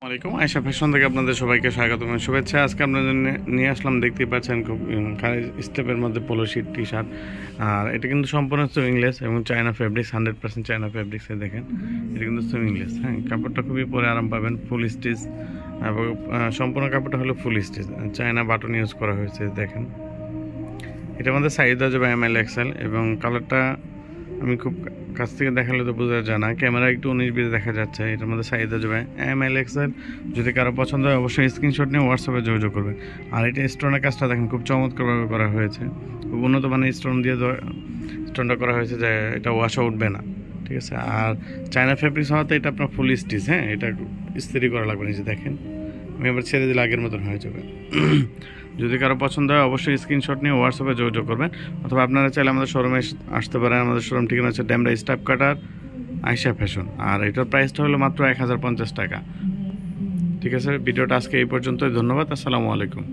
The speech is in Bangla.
আসসালামাইকুম আয়েশা ফ্যাশন থেকে আপনাদের সবাইকে স্বাগতম এবং শুভেচ্ছা। আজকে আপনাদের নিয়ে আসলাম, দেখতেই পাচ্ছেন খুব স্টেপের মধ্যে পোলো শিট টি শার্ট। আর এটা কিন্তু সম্পূর্ণ সুইংলেস এবং চায়না ফেব্রিক্স, 100% চায়না ফেব্রিক্সে দেখেন এটা কিন্তু সুইংলেস। হ্যাঁ, কাপড়টা খুবই পরে আরাম পাবেন, ফুল স্টিচ এবং সম্পূর্ণ কাপড়টা হলো ফুল স্টিচ, চায়না বাটন ইউজ করা হয়েছে। দেখেন এটার মধ্যে সাইজ দেওয়া যাবে ML XL এবং কালারটা আমি খুব কাছ থেকে দেখালে তো বোঝা যায় না, ক্যামেরা একটু 19-20 দেখা যাচ্ছে। এটার মধ্যে সাইজ দেওয়া যাবে ML XL। যদি কারো পছন্দ হয় অবশ্যই স্ক্রিনশট নিয়ে হোয়াটসঅ্যাপে যোগাযোগ করবেন। আর এটা স্টোনের কাজটা দেখেন খুব চমৎকারভাবে করা হয়েছে, খুব উন্নত মানের স্টোন দিয়ে স্টোনটা করা হয়েছে যে এটা ওয়াশও উঠবে না, ঠিক আছে। আর চায়না ফেব্রিক্স হওয়াতে এটা আপনার ফুল স্টিচ। হ্যাঁ, এটা ইস্ত্রি করা লাগবে না, যে দেখেন আমি আবার ছেড়ে দিলে আগের মতন হয়ে যাবে। যদি কারো পছন্দ হয় অবশ্যই স্ক্রিনশট নিয়ে হোয়াটসঅ্যাপে যোগাযোগ করবেন, অথবা আপনারা চাইলে আমাদের শোরুমে আসতে পারেন। আমাদের শোরুম ঠিকানা হচ্ছে ড্যামরা স্টাফ কাটার, আয়েশা ফ্যাশন। আর এটার প্রাইসটা হলো মাত্র 1050 টাকা। ঠিক আছে, ভিডিওটা আজকে এই পর্যন্তই। ধন্যবাদ, আসসালামু আলাইকুম।